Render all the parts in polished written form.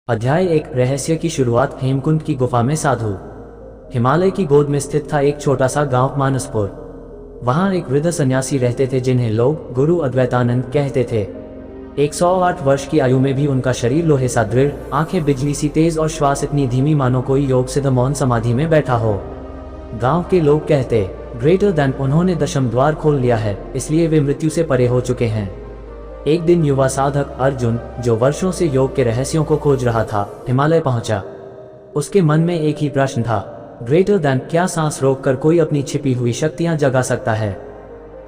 अध्याय 1 रहस्य की शुरुआत। हेमकुंड की गुफा में साधु। हिमालय की गोद में स्थित था एक छोटा सा गांव मानसपुर। वहां एक वृद्ध सन्यासी रहते थे जिन्हें लोग गुरु अद्वैतानंद कहते थे। 108 वर्ष की आयु में भी उनका शरीर लोहे सा दृढ़, आंखें बिजली सी तेज और श्वास इतनी धीमी मानो कोई योग सिद्ध मौन समाधि में बैठा हो। गांव के लोग कहते ग्रेटर देन उन्होंने दशम द्वार खोल लिया है, इसलिए वे मृत्यु से परे हो चुके हैं। एक दिन युवा साधक अर्जुन, जो वर्षों से योग के रहस्यों को खोज रहा था, हिमालय पहुंचा। उसके मन में एक ही प्रश्न था, ग्रेटर देन क्या सांस रोककर कोई अपनी छिपी हुई शक्तियां जगा सकता है।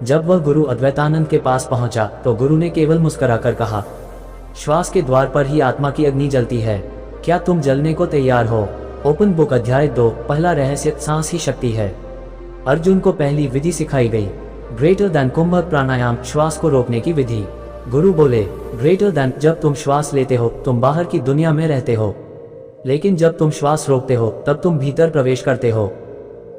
जब वह गुरु अद्वैतानंद के पास पहुंचा तो गुरु ने केवल मुस्कुराकर कहा, श्वास के द्वार पर ही आत्मा की अग्नि जलती है, क्या तुम जलने को तैयार हो। ओपन बुक अध्याय 2 पहला रहस्य सांस ही शक्ति है। अर्जुन को पहली विधि सिखाई गई, ग्रेटर देन कुंभक प्राणायाम, श्वास को रोकने की विधि। गुरु बोले, ग्रेटर देन जब तुम श्वास लेते हो तुम बाहर की दुनिया में रहते हो, लेकिन जब तुम श्वास रोकते हो तब तुम भीतर प्रवेश करते हो।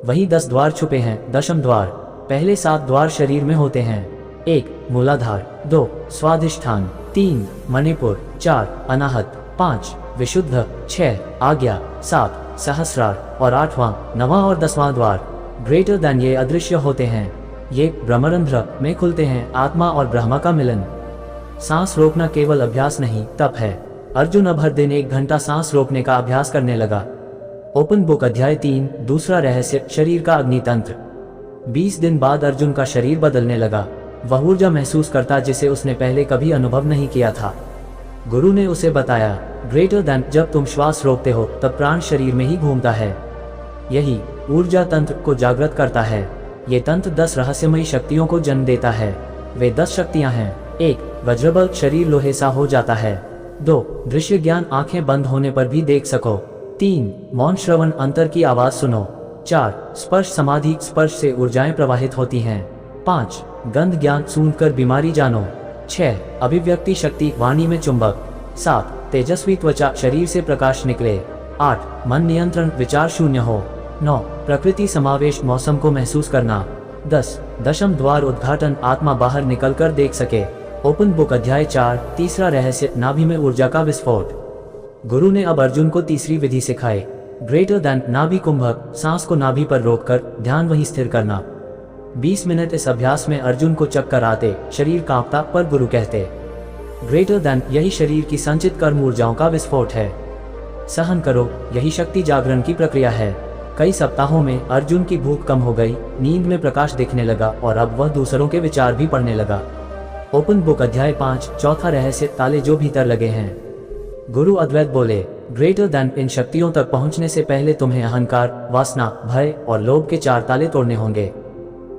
वही 10 द्वार छुपे हैं। दशम द्वार। पहले 7 द्वार शरीर में होते हैं। 1 मूलाधार, 2 स्वाधिष्ठान, 3 मणिपुर, 4 अनाहत, 5 विशुद्ध, 6 आज्ञा, 7 सहस्रार और 8वां 9वां और 10वां द्वार। ग्रेटर देन ये अदृश्य होते हैं, ये ब्रह्मरंध्र में खुलते हैं, आत्मा और ब्रह्मा का मिलन। सांस रोकना केवल अभ्यास नहीं, तप है। अर्जुन अब हर दिन 1 घंटा सांस रोकने का अभ्यास करने लगा। ओपन बुक अध्याय 3 दूसरा रहस्य शरीर का अग्नितंत्र। 20 दिन बाद अर्जुन का शरीर बदलने लगा। वह ऊर्जा महसूस करता जिसे उसने पहले कभी अनुभव नहीं किया था। गुरु ने उसे बताया, ग्रेटर देन जब तुम श्वास रोकते हो तब प्राण शरीर में ही घूमता है। यही ऊर्जा तंत्र को जागृत करता है। ये तंत्र 10 रहस्यमयी शक्तियों को जन्म देता है। वे 10 शक्तियां हैं। 1 वज्रबल, शरीर लोहे सा हो जाता है। 2 दृश्य ज्ञान, आंखें बंद होने पर भी देख सको। 3 मौन श्रवण, अंतर की आवाज सुनो। 4 स्पर्श समाधि, स्पर्श से ऊर्जाएं प्रवाहित होती हैं। 5 गंध ज्ञान, सूंघकर बीमारी जानो। 6 अभिव्यक्ति शक्ति, वाणी में चुंबक। 7 तेजस्वी त्वचा, शरीर से प्रकाश निकले। 8 मन नियंत्रण, विचार शून्य हो। 9 प्रकृति समावेश, मौसम को महसूस करना। 10 दशम द्वार उद्घाटन, आत्मा बाहर निकलकर देख सके। ओपन बुक अध्याय 4 तीसरा रहस्य नाभि में ऊर्जा का विस्फोट। गुरु ने अब अर्जुन को तीसरी विधि सिखाई, ग्रेटर देन नाभि कुंभक, सांस को नाभि पर रोककर ध्यान वहीं स्थिर करना। 20 मिनट इस अभ्यास में अर्जुन को चक्कर आते, शरीर कांपता, पर गुरु कहते, ग्रेटर देन यही शरीर की संचित कर्म ऊर्जाओं का विस्फोट है। सहन करो, यही शक्ति जागरण की प्रक्रिया है। कई सप्ताहों में अर्जुन की भूख कम हो गई, नींद में प्रकाश दिखने लगा और अब वह दूसरों के विचार भी पढ़ने लगा। ओपन बुक अध्याय 5 चौथा रहस्य ताले जो भीतर लगे हैं। गुरु अद्वैत बोले, ग्रेटर देन इन शक्तियों तक पहुंचने से पहले तुम्हें अहंकार, वासना, भय और लोभ के 4 ताले तोड़ने होंगे।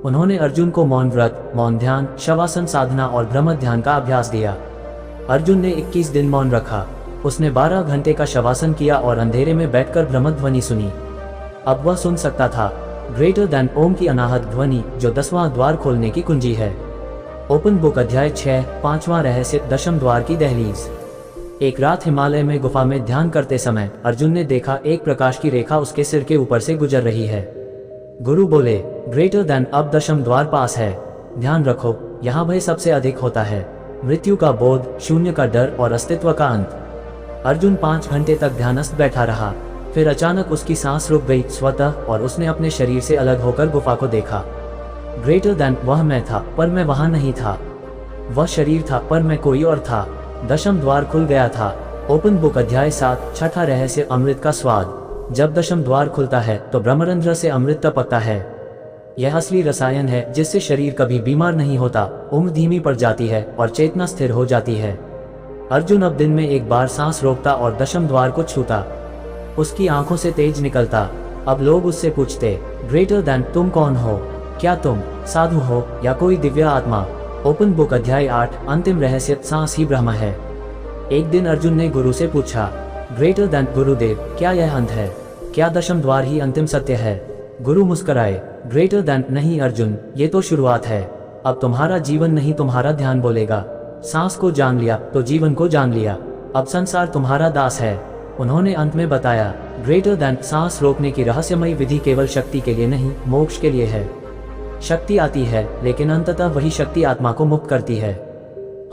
उन्होंने अर्जुन को मौन व्रत, मौन ध्यान, शवासन साधना और ब्रह्म ध्यान का अभ्यास दिया। अर्जुन ने 21 दिन मौन रखा। उसने 12 घंटे का शवासन किया और अंधेरे में बैठकर ब्रह्म ध्वनि सुनी। अब वह सुन सकता था, ग्रेटर देन ओम की अनाहत ध्वनि, जो 10वां द्वार खोलने की कुंजी है। ओपन बुक अध्याय 6 5वां रहस्य दशम द्वार की दहलीज। एक रात हिमालय में गुफा में ध्यान करते समय अर्जुन ने देखा एक प्रकाश की रेखा उसके सिर के ऊपर से गुजर रही है। गुरु बोले, ग्रेटर देन अब दशम द्वार पास है, ध्यान रखो, यहाँ भय सबसे अधिक होता है, मृत्यु का बोध, शून्य का डर और अस्तित्व का अंत। अर्जुन 5 घंटे तक ध्यानस्थ बैठा रहा। फिर अचानक उसकी सांस रुक गई स्वतः और उसने अपने शरीर से अलग होकर गुफा को देखा। ग्रेटर देन वह मैं था, पर मैं वहां नहीं था। वह शरीर था, पर मैं कोई और था। दशम द्वार खुल गया था। ओपन बुक अध्याय 7 छठा रहस्य अमृत का स्वाद। जब दशम द्वार खुलता है तो ब्रह्मरंध्र से अमृत टपकता है। यह असली रसायन है जिससे शरीर कभी बीमार नहीं होता, उम्र धीमी पड़ जाती है और चेतना स्थिर हो जाती है। अर्जुन अब दिन में 1 बार सांस रोकता और दशम द्वार को छूता। उसकी आंखों से तेज निकलता। अब लोग उससे पूछते, ग्रेटर देन तुम कौन हो, क्या तुम साधु हो या कोई दिव्य आत्मा। ओपन बुक अध्याय 8 अंतिम रहस्य सांस ही ब्रह्म है। एक दिन अर्जुन ने गुरु से पूछा, ग्रेटर देन गुरुदेव क्या यह अंत है, क्या दशम द्वार ही अंतिम सत्य है। गुरु मुस्कुराए, ग्रेटर देन नहीं अर्जुन, ये तो शुरुआत है। अब तुम्हारा जीवन नहीं तुम्हारा ध्यान बोलेगा। सांस को जान लिया तो जीवन को जान लिया। अब संसार तुम्हारा दास है। उन्होंने अंत में बताया, ग्रेटर देन सांस रोकने की रहस्यमयी विधि केवल शक्ति के लिए नहीं, मोक्ष के लिए है। शक्ति आती है लेकिन अंततः वही शक्ति आत्मा को मुक्त करती है।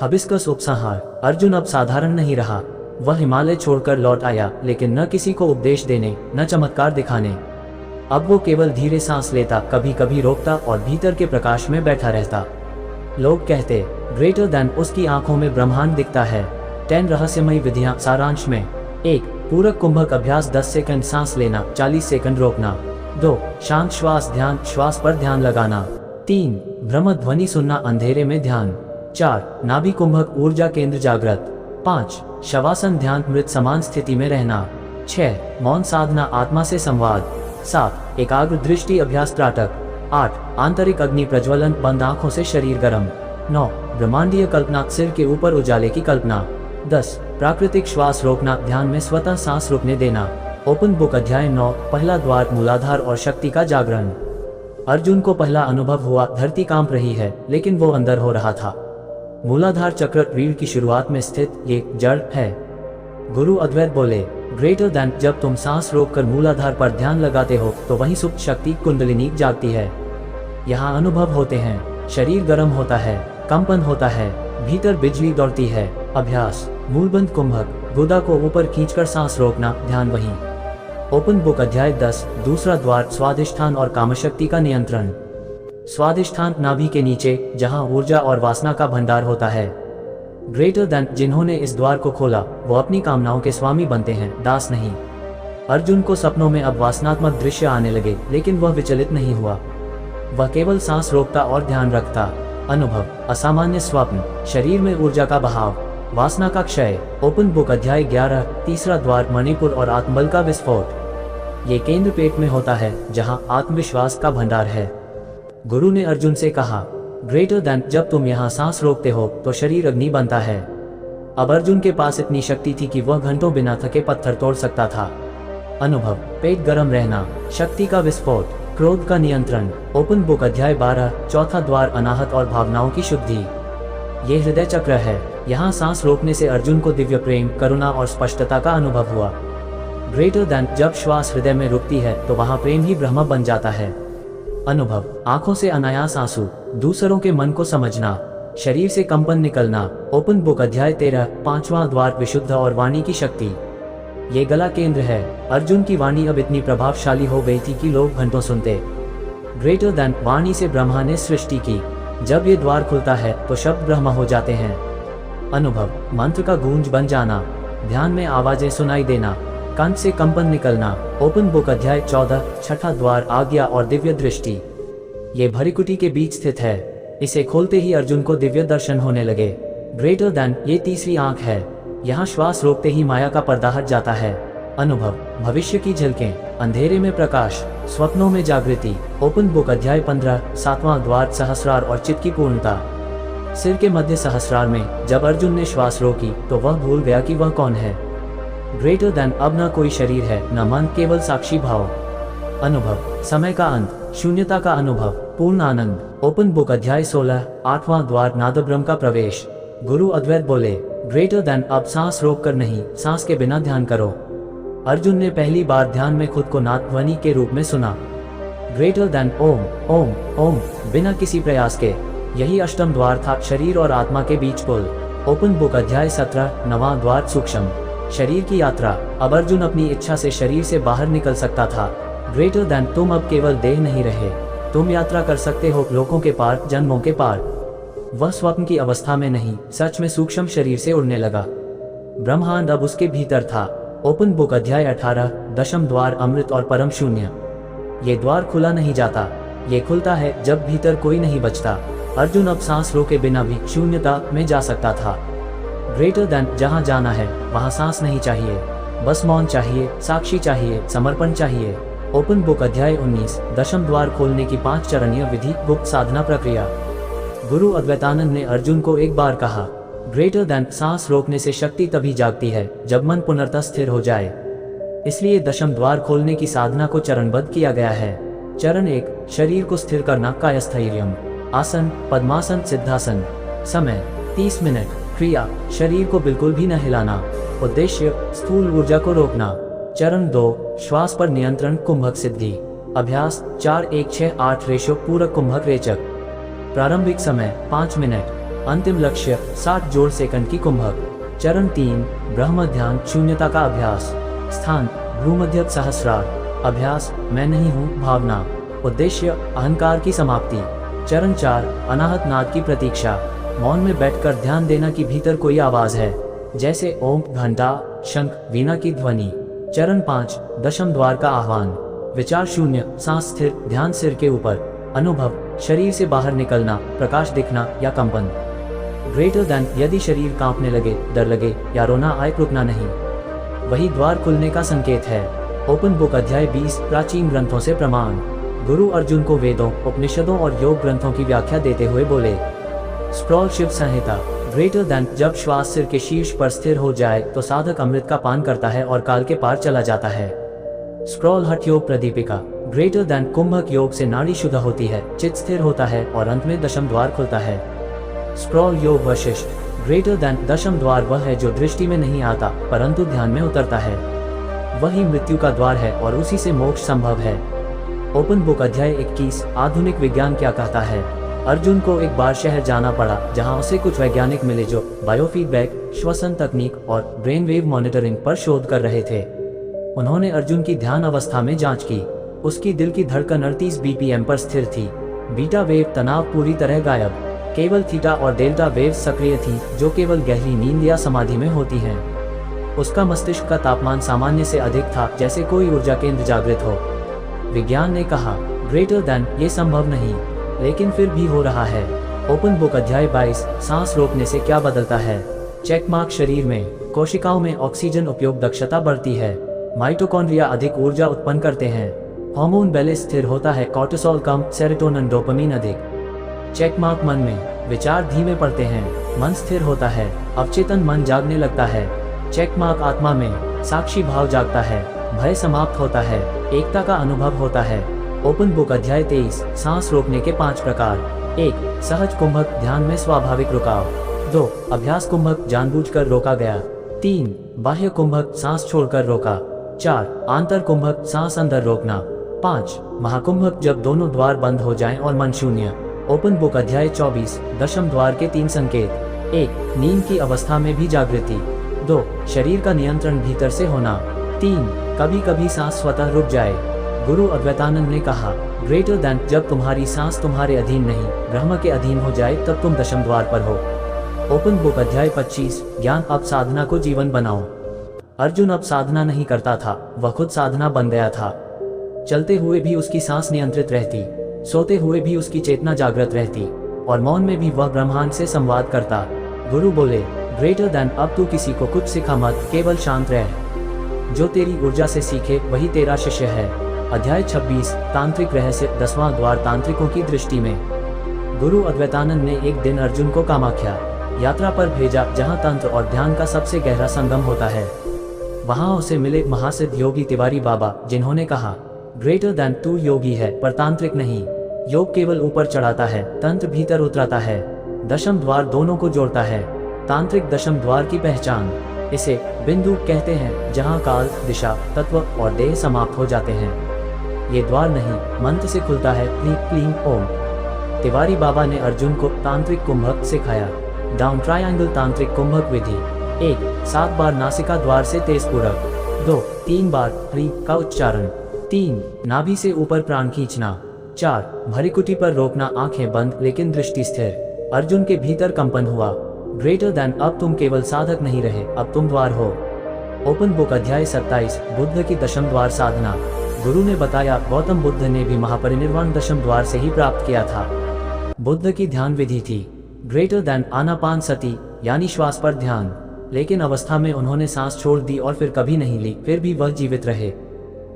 हबिस्कस उपसंहार। अर्जुन अब साधारण नहीं रहा। वह हिमालय छोड़कर लौट आया, लेकिन न किसी को उपदेश देने, न चमत्कार दिखाने। अब वो केवल धीरे सांस लेता, कभी कभी रोकता और भीतर के प्रकाश में बैठा रहता। लोग कहते, ग्रेटर देन उसकी आंखों में ब्रह्मांड दिखता है। 10 रहस्यमयी विधियां सारांश में। 1. पूरक कुंभक अभ्यास 10 सेकंड सांस लेना, 40 सेकंड रोकना। 2. शांत श्वास ध्यान, श्वास पर ध्यान लगाना। 3. भ्रम ध्वनि सुनना, अंधेरे में ध्यान। 4. नाभि कुंभक ऊर्जा केंद्र जागृत। 5. शवासन ध्यान, मृत समान स्थिति में रहना। 6. मौन साधना, आत्मा से संवाद। 7. एकाग्र दृष्टि अभ्यास त्राटक। 8. आंतरिक अग्नि प्रज्वलन, बंद आंखों से शरीर गर्म। 9. ब्रह्मांडीय कल्पना, सिर के ऊपर उजाले की कल्पना। 10. प्राकृतिक श्वास रोकना, ध्यान में स्वतः सांस रुकने देना। ओपन बुक अध्याय 9, पहला द्वार, मूलाधार और शक्ति का जागरण। अर्जुन को पहला अनुभव हुआ, धरती कांप रही है, लेकिन वो अंदर हो रहा था। मूलाधार चक्र रीढ़ की शुरुआत में स्थित ये जड़ है। गुरु अद्वैत बोले, ग्रेटर देन, जब तुम सांस रोककर मूलाधार पर ध्यान लगाते हो तो वही सुप्त शक्ति कुंडलिनी जागती है। यहाँ अनुभव होते हैं, शरीर गर्म होता है, कंपन होता है, भीतर बिजली दौड़ती है। अभ्यास मूलबंध कुंभक, गुदा को ऊपर खींचकर सांस रोकना, ध्यान वहीं। ओपन बुक अध्याय 10, दूसरा द्वार, स्वादिष्ठान और कामशक्ति का नियंत्रण। स्वादिष्ठान नाभि के नीचे, जहाँ ऊर्जा और वासना का भंडार होता है। ग्रेटर देन, जिन्होंने इस द्वार को खोला वो अपनी कामनाओं के स्वामी बनते हैं, दास नहीं। अर्जुन को सपनों में अब वासनात्मक दृश्य आने लगे, लेकिन वह विचलित नहीं हुआ। वह केवल सांस रोकता और ध्यान रखता। अनुभव असामान्य स्वप्न, शरीर में ऊर्जा का बहाव, वासना का क्षय। ओपन बुक अध्याय 11, तीसरा द्वार, मणिपुर और आत्मबल का विस्फोट। ये केंद्र पेट में होता है, जहाँ आत्मविश्वास का भंडार है। गुरु ने अर्जुन से कहा, ग्रेटर देन, जब तुम यहाँ सांस रोकते हो तो शरीर अग्नि बनता है। अब अर्जुन के पास इतनी शक्ति थी कि वह घंटों बिना थके पत्थर तोड़ सकता था। अनुभव पेट गर्म रहना, शक्ति का विस्फोट, क्रोध का नियंत्रण। ओपन बुक अध्याय 12, चौथा द्वार, अनाहत और भावनाओं की शुद्धि। ये हृदय चक्र है। यहाँ सांस रोकने से अर्जुन को दिव्य प्रेम, करुणा और स्पष्टता का अनुभव हुआ। ग्रेटर देन, जब श्वास हृदय में रुकती है तो वहाँ प्रेम ही ब्रह्म बन जाता है। अनुभव आंखों से अनायास आंसू, दूसरों के मन को समझना, शरीर से कंपन निकलना। ओपन बुक अध्याय 13, पांचवा द्वार, विशुद्ध और वाणी की शक्ति। ये गला केंद्र है। अर्जुन की वाणी अब इतनी प्रभावशाली हो गई थी कि लोग घंटों सुनते। ग्रेटर देन, वाणी से ब्रह्मा ने सृष्टि की। जब ये द्वार खुलता है तो शब्द ब्रह्म हो जाते हैं। अनुभव मंत्र का गूंज बन जाना, ध्यान में आवाजें सुनाई देना, कंठ से कंपन निकलना। ओपन बुक अध्याय 14, छठा द्वार, आज्ञा और दिव्य दृष्टि। ये भरिकुटी के बीच स्थित है। इसे खोलते ही अर्जुन को दिव्य दर्शन होने लगे। ग्रेटर देन, ये तीसरी आंख है। यहाँ श्वास रोकते ही माया का पर्दा हट जाता है। अनुभव भविष्य की झलकें, अंधेरे में प्रकाश, स्वप्नों में जागृति। ओपन बुक अध्याय 15, सातवां द्वार, सहस्रार और चित्त की पूर्णता। सिर के मध्य सहस्रार में जब अर्जुन ने श्वास रोकी तो वह भूल गया कि वह कौन है। ग्रेटर देन, अब न कोई शरीर है, न मन, केवल साक्षी भाव। अनुभव समय का अंत, शून्यता का अनुभव, पूर्ण आनंद। ओपन बुक अध्याय 16, आठवां द्वार, नादब्रह्म का प्रवेश। गुरु अद्वैत बोले, ग्रेटर देन, अब सांस रोक कर नहीं, सांस के बिना ध्यान करो। अर्जुन ने पहली बार ध्यान में खुद को नाद ध्वनि के रूप में सुना। ग्रेटर देन, ओम ओम ओम, बिना किसी प्रयास के। यही अष्टम द्वार था, शरीर और आत्मा के बीच पुल। ओपन बुक अध्याय 17, नवां द्वार, सूक्ष्म शरीर की यात्रा। अब अर्जुन अपनी इच्छा से शरीर से बाहर निकल सकता था। ग्रेटर देन, तुम अब केवल देह नहीं रहे, तुम यात्रा कर सकते हो लोकों के पार, जन्मों के पार। वह स्वप्न की अवस्था में नहीं, सच में सूक्ष्म शरीर से उड़ने लगा। ब्रह्मांड अब उसके भीतर था। ओपन बुक अध्याय 18, दशम द्वार, अमृत और परम शून्य। ये द्वार खुला नहीं जाता, ये खुलता है जब भीतर कोई नहीं बचता। अर्जुन अब सांस रोके बिना भी शून्यता में जा सकता था। ग्रेटर देन, जहाँ जाना है वहाँ सांस नहीं चाहिए, बस मौन चाहिए, साक्षी चाहिए, समर्पण चाहिए। ओपन बुक अध्याय 19, दशम द्वार खोलने की 5 चरणीय विधि, गुप्त साधना प्रक्रिया। गुरु अद्वैतानंद ने अर्जुन को एक बार कहा, ग्रेटर देन, सांस रोकने से शक्ति तभी जागती है जब मन पुनर्तः स्थिर हो जाए। इसलिए दशम द्वार खोलने की साधना को चरणबद्ध किया गया है। चरण 1, शरीर को स्थिर करना, कायस्थैर्यम। आसन पद्मासन, सिद्धासन। समय 30 मिनट। क्रिया शरीर को बिल्कुल भी न हिलाना। उद्देश्य स्थूल ऊर्जा को रोकना। चरण 2, श्वास पर नियंत्रण, कुंभक सिद्धि। अभ्यास 4-1-6-8 रेशो, पूरक कुंभक रेचक। प्रारंभिक समय 5 मिनट। अंतिम लक्ष्य 60 जोड़ सेकंड की कुंभक। चरण 3 ब्रह्म ध्यान शून्यता का अभ्यास। स्थान भ्रूमध्य सहस्रार। अभ्यास मैं नहीं हूँ भावना। उद्देश्य अहंकार की समाप्ति। चरण 4 अनाहत नाद की प्रतीक्षा। मौन में बैठकर ध्यान देना कि भीतर कोई आवाज है, जैसे ओम, घंटा, शंख, वीणा की ध्वनि। चरण 5 दशम द्वार का आह्वान। विचार शून्य, सांस स्थिर, ध्यान सिर के ऊपर। अनुभव शरीर से बाहर निकलना, प्रकाश दिखना या कंपन। ग्रेटर देन यदि शरीर कांपने लगे, डर लगे या रोना आए, रुकना नहीं, वही द्वार खुलने का संकेत है। ओपन बुक अध्याय 20 प्राचीन ग्रंथों से प्रमाण। गुरु अर्जुन को वेदों, उपनिषदों और योग ग्रंथों की व्याख्या देते हुए बोले। स्क्रॉल शिव संहिता। ग्रेटर देन जब श्वास सिर के शीर्ष पर स्थिर हो जाए तो साधक अमृत का पान करता है और काल के पार चला जाता है। स्क्रॉल हठ योग प्रदीपिका। ग्रेटर देन कुंभक योग से नाड़ी शुद्ध होती है, चित्त स्थिर होता है और अंत में दशम द्वार खुलता है। स्क्रॉल योग वशिष्ठ। ग्रेटर देन दशम द्वार वह है जो दृष्टि में नहीं आता परंतु ध्यान में उतरता है, वही मृत्यु का द्वार है और उसी से मोक्ष संभव है। ओपन बुक अध्याय 21 आधुनिक विज्ञान क्या कहता है। अर्जुन को एक बार शहर जाना पड़ा जहां उसे कुछ वैज्ञानिक मिले जो बायोफीडबैक, श्वसन तकनीक और ब्रेन वेव मॉनिटरिंग पर शोध कर रहे थे। उन्होंने अर्जुन की ध्यान अवस्था में जांच की। उसकी दिल की धड़कन 38 बीपीएम पर स्थिर थी। बीटा वेव तनाव पूरी तरह गायब, केवल थीटा और डेल्टा वेव सक्रिय थी जो केवल गहरी नींद या समाधि में होती हैं। उसका मस्तिष्क का तापमान सामान्य से अधिक था, जैसे कोई ऊर्जा केंद्र जागृत हो। विज्ञान ने कहा ग्रेटर देन ये संभव नहीं, लेकिन फिर भी हो रहा है। ओपन बुक अध्याय 22 सांस रोकने से क्या बदलता है। चेक मार्क शरीर में कोशिकाओं में ऑक्सीजन उपयोग दक्षता बढ़ती है। माइटोकॉन्ड्रिया अधिक ऊर्जा उत्पन्न करते हैं। हार्मोन बैलेंस स्थिर होता है, कोर्टिसोल कम, सेरोटोनिन डोपामिन अधिक। चेक मार्क मन में विचार धीमे पड़ते हैं, मन स्थिर होता है, अवचेतन मन जागने लगता है। चेक मार्क आत्मा में साक्षी भाव जागता है, भय समाप्त होता है, एकता का अनुभव होता है। ओपन बुक अध्याय 23 सांस रोकने के 5 प्रकार। 1 सहज कुंभक ध्यान में स्वाभाविक रुकाव। 2 अभ्यास कुंभक जानबूझकर रोका गया। 3 बाह्य कुंभक सांस छोड़कर रोका। 4 आंतर कुंभक सांस अंदर रोकना। 5 महाकुंभक जब दोनों द्वार बंद हो जाएं और मन शून्य। ओपन बुक अध्याय 24 दशम द्वार के 3 संकेत। 1 नींद की अवस्था में भी जागृति। 2 शरीर का नियंत्रण भीतर से होना। 3 कभी कभी सांस स्वतः रुक जाए। गुरु अद्वैतानंद ने कहा ग्रेटर देन जब तुम्हारी सांस तुम्हारे अधीन नहीं ब्रह्म के अधीन हो जाए तब तुम दशम द्वार पर हो। ओपन बुक अध्याय 25 ज्ञान अब साधना को जीवन बनाओ। अर्जुन अब साधना नहीं करता था, वह खुद साधना बन गया था। चलते हुए भी उसकी सांस नियंत्रित रहती, सोते हुए भी उसकी चेतना जागृत रहती और मौन में भी वह ब्रह्मांड से संवाद करता। गुरु बोले ग्रेटर देन अब तू किसी को कुछ सिखा मत, केवल शांत रह। जो तेरी ऊर्जा से सीखे वही तेरा शिष्य है। अध्याय 26 तांत्रिक रहस्य 10वां द्वार तांत्रिकों की दृष्टि में। गुरु अद्वैतानंद ने एक दिन अर्जुन को कामाख्या यात्रा पर भेजा जहां तंत्र और ध्यान का सबसे गहरा संगम होता है। वहां उसे मिले महासिद्ध योगी तिवारी बाबा, जिन्होंने कहा ग्रेटर देन तू योगी है पर तांत्रिक नहीं। योग केवल ऊपर चढ़ाता है, तंत्र भीतर उतराता है। दशम द्वार दोनों को जोड़ता है। तांत्रिक दशम द्वार की पहचान इसे बिंदु कहते हैं जहां काल, दिशा, तत्व और देह समाप्त हो जाते हैं। ये द्वार नहीं मंत्र से खुलता है, क्लीं क्लीं ओम। तिवारी बाबा ने अर्जुन को तांत्रिक कुंभक सिखाया। डाउन ट्रायंगल तांत्रिक कुंभक विधि। 1 7 बार नासिका द्वार से तेज पूरक। 2 3 बार ह्री का उच्चारण। 3 नाभि से ऊपर प्राण खींचना। 4 भ्रिकुटी पर रोकना, आंखें बंद लेकिन दृष्टि स्थिर। अर्जुन के भीतर कंपन हुआ। ग्रेटर देन अब तुम केवल साधक नहीं रहे, अब तुम द्वार हो। ओपन बुक अध्याय 27 बुद्ध की दशम द्वार साधना। गुरु ने बताया गौतम बुद्ध ने भी महापरिनिर्वाण दशम द्वार से ही प्राप्त किया था। बुद्ध की ध्यान विधि थी ग्रेटर देन आनापान सती यानी श्वास पर ध्यान, लेकिन अवस्था में उन्होंने सांस छोड़ दी और फिर कभी नहीं ली, फिर भी वह जीवित रहे।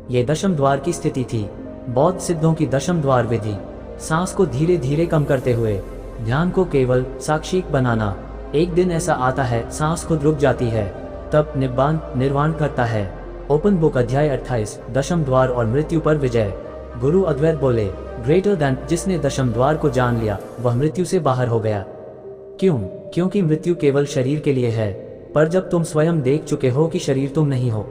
ये दशम द्वार की स्थिति थी। बौद्ध सिद्धों की दशम द्वार विधि सांस को धीरे धीरे कम करते हुए ध्यान को केवल साक्षिक बनाना। एक दिन ऐसा आता है सांस खुद रुक जाती है, तब निब्बान निर्वाण करता है। ओपन बुक अध्याय 28 दशम द्वार और मृत्यु पर विजय। गुरु अद्वैत बोले ग्रेटर देन जिसने दशम द्वार को जान लिया वह मृत्यु से बाहर हो गया। क्यों? क्योंकि मृत्यु केवल शरीर के लिए है, पर जब तुम स्वयं देख चुके हो कि शरीर तुम नहीं हो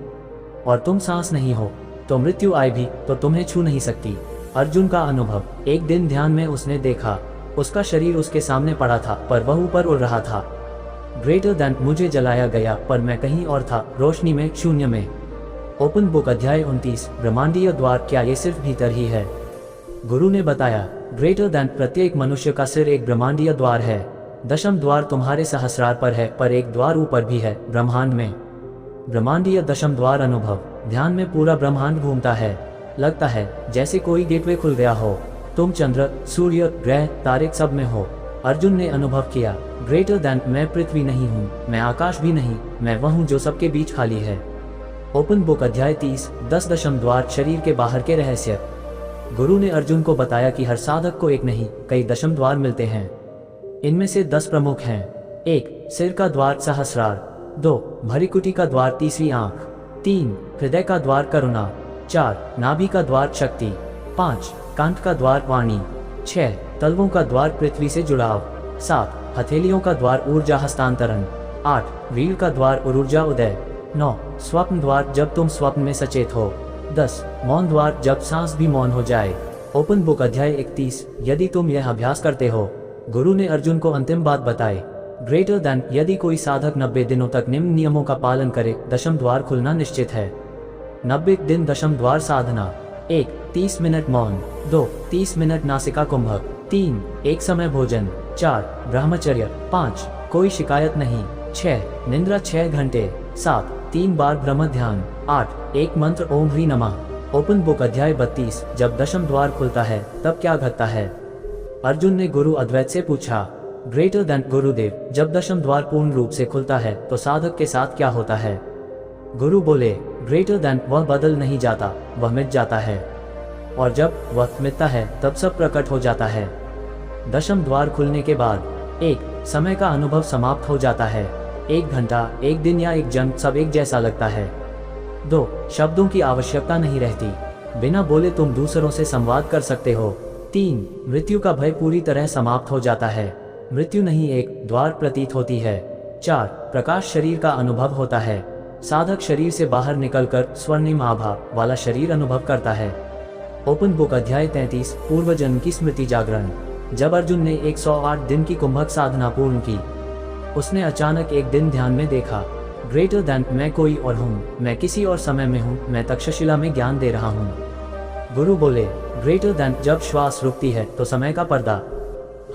और तुम सांस नहीं हो, तो मृत्यु आए भी तो तुम्हें छू नहीं सकती। अर्जुन का अनुभव। एक दिन ध्यान में उसने देखा उसका शरीर उसके सामने पड़ा था पर वह ऊपर उड़ रहा था। ग्रेटर दैन मुझे जलाया गया पर मैं कहीं और था, रोशनी में, शून्य में। ओपन बुक अध्याय 29 ब्रह्मांडीय द्वार, क्या ये सिर्फ भीतर ही है? गुरु ने बताया, ग्रेटर दैन प्रत्येक मनुष्य का सिर एक ब्रह्मांडीय द्वार है। दशम द्वार तुम्हारे सहस्रार पर है, पर एक द्वार ऊपर भी है, ब्रह्मांड में। ब्रह्मांडीय दशम द्वार अनुभव, ध्यान में पूरा ब्रह्मांड घूमता है। लगता है जैसे कोई गेटवे खुल गया हो। तुम चंद्र, सूर्य, ग्रह, तारे सब में हो। अर्जुन ने अनुभव किया, ग्रेटर दैन मैं पृथ्वी नहीं हूँ, मैं आकाश भी नहीं, मैं वह हूँ जो सबके बीच खाली है। ओपन बुक अध्याय 30 10 दशम द्वार, शरीर के बाहर के रहस्य। गुरु ने अर्जुन को बताया कि हर साधक को एक नहीं कई दशम द्वार मिलते हैं। इनमें से 10 प्रमुख हैं। 1 सिर का द्वार सहस्रार, 2 भृकुटी का द्वार तीसरी आंख, 3 हृदय का द्वार करुणा, 4 नाभि का द्वार शक्ति, 5 कंठ का द्वार वाणी, 6 तलवों का द्वार पृथ्वी से जुड़ाव, 7 हथेलियों का द्वार ऊर्जा हस्तांतरण, 8 रीढ़ का द्वार ऊर्जा उदय, 9 स्वप्न द्वार जब तुम स्वप्न में सचेत हो, 10 मौन द्वार जब सांस भी मौन हो जाए। ओपन बुक अध्याय 31 यदि तुम यह अभ्यास करते हो, गुरु ने अर्जुन को अंतिम बात बताई, ग्रेटर दैन यदि कोई साधक 90 दिनों तक निम्न नियमों का पालन करे, दशम द्वार खुलना निश्चित है। 90 दिन दशम द्वार साधना। 1 30 मिनट मौन, 2 30 मिनट नासिका कुंभक, 3 एक समय भोजन, 4 ब्रह्मचर्य, 5 कोई शिकायत नहीं, 6 निद्रा 6 घंटे, 7 3 बार ब्रह्म ध्यान, 8 एक मंत्र ओम ह्री नमः। ओपन बुक अध्याय 32 जब दशम द्वार खुलता है तब क्या घटता है? अर्जुन ने गुरु अद्वैत से पूछा, ग्रेटर दैन गुरुदेव जब दशम द्वार पूर्ण रूप से खुलता है तो साधक के साथ क्या होता है? गुरु बोले, ग्रेटर दैन वह बदल नहीं जाता, वह मिट जाता है, और जब वह मिटता है तब सब प्रकट हो जाता है। दशम द्वार खुलने के बाद 1 समय का अनुभव समाप्त हो जाता है, 1 घंटा, 1 दिन या 1 जन्म सब एक जैसा लगता है। 2 शब्दों की आवश्यकता नहीं रहती, बिना बोले तुम दूसरों से संवाद कर सकते हो। 3 मृत्यु का भय पूरी तरह समाप्त हो जाता है, मृत्यु नहीं एक द्वार प्रतीत होती है। 4 प्रकाश शरीर का अनुभव होता है, साधक शरीर से बाहर निकलकर स्वर्णिम आभा वाला शरीर अनुभव करता है। ओपन बुक अध्याय 33 पूर्व जन्म की स्मृति जागरण। जब अर्जुन ने 108 दिन की कुंभक साधना पूर्ण की, उसने अचानक एक दिन ध्यान में देखा, ग्रेटर दैन मैं कोई और हूँ, मैं किसी और समय में हूँ, मैं तक्षशिला में ज्ञान दे रहा हूँ। गुरु बोले, ग्रेटर दैन जब श्वास रुकती है तो समय का पर्दा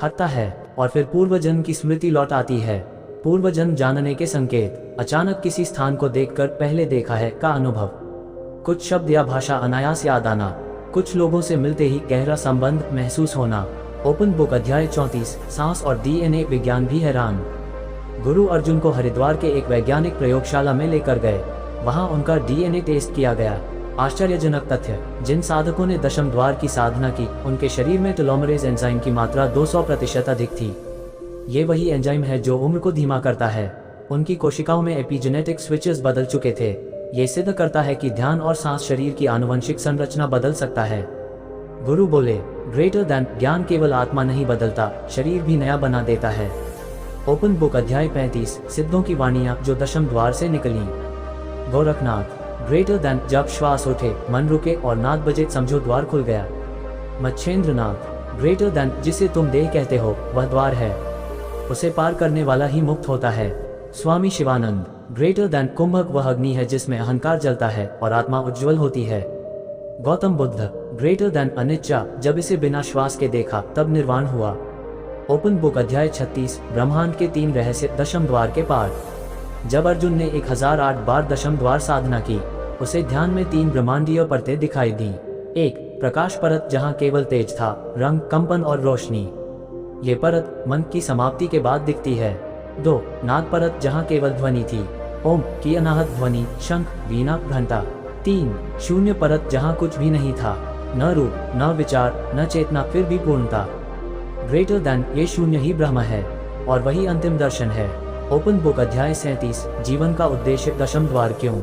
हटता है और फिर पूर्व जन्म की स्मृति लौट आती है। पूर्व जन्म जानने के संकेत, अचानक किसी स्थान को देखकर पहले देखा है का अनुभव, कुछ शब्द या भाषा अनायास याद आना, कुछ लोगों से मिलते ही गहरा संबंध महसूस होना। ओपन बुक अध्याय 34 सांस और डीएनए विज्ञान भी हैरान। गुरु अर्जुन को हरिद्वार के एक वैज्ञानिक प्रयोगशाला में लेकर गए, वहां उनका डीएनए टेस्ट किया गया। आश्चर्यजनक तथ्य, जिन साधकों ने दशम द्वार की साधना की उनके शरीर में टेलोमरेज एंजाइम की मात्रा 200% अधिक थी। ये वही एंजाइम है जो उम्र को धीमा करता है। उनकी कोशिकाओं में एपिजेनेटिक स्विचेस बदल चुके थे। ये सिद्ध करता है कि ध्यान और सांस शरीर की आनुवंशिक संरचना बदल सकता है। गुरु बोले, ग्रेटर दैन ज्ञान केवल आत्मा नहीं बदलता, शरीर भी नया बना देता है। ओपन बुक अध्याय 35 सिद्धों की वाणियाँ जो दशम द्वार से निकली। गोरखनाथ, ग्रेटर दैन जब श्वास उठे, मन रुके और नाद बजे, समझो द्वार खुल गया। मच्छेंद्रनाथ, ग्रेटर दैन जिसे तुम देह कहते हो वह द्वार है, उसे पार करने वाला ही मुक्त होता है। स्वामी शिवानंद, ग्रेटर दैन कुंभक वह अग्नि है जिसमें अहंकार जलता है और आत्मा उज्ज्वल होती है। गौतम बुद्ध, ग्रेटर दैन अनिच्चा जब इसे बिना श्वास के देखा तब निर्वाण हुआ। ओपन बुक अध्याय 36 ब्रह्मांड के 3 रहस्य दशम द्वार के पार। जब अर्जुन ने 1008 बार दशम द्वार साधना की, उसे ध्यान में 3 ब्रह्मांडीय परतें दिखाई दी। 1 प्रकाश परत जहाँ केवल तेज था, रंग, कंपन और रोशनी, ये परत मन की समाप्ति के बाद दिखती है। 2 नाद परत जहाँ केवल ध्वनि थी, ओम की अनाहत ध्वनि, शंख, वीणा, घंटा। 3 शून्य परत जहाँ कुछ भी नहीं था, न रूप, न विचार, न चेतना, फिर भी पूर्णता। ग्रेटर दैन ये शून्य ही ब्रह्म है और वही अंतिम दर्शन है। ओपन बुक अध्याय 37 जीवन का उद्देश्य दशम द्वार क्यों।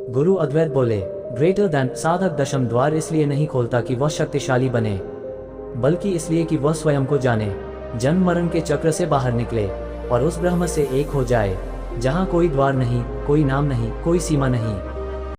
गुरु अद्वैत बोले, ग्रेटर दैन साधक दशम द्वार इसलिए नहीं खोलता कि वह शक्तिशाली बने, बल्कि इसलिए कि वह स्वयं को जाने, जन्म मरण के चक्र से बाहर निकले और उस ब्रह्म से एक हो जाए जहाँ कोई द्वार नहीं, कोई नाम नहीं, कोई सीमा नहीं।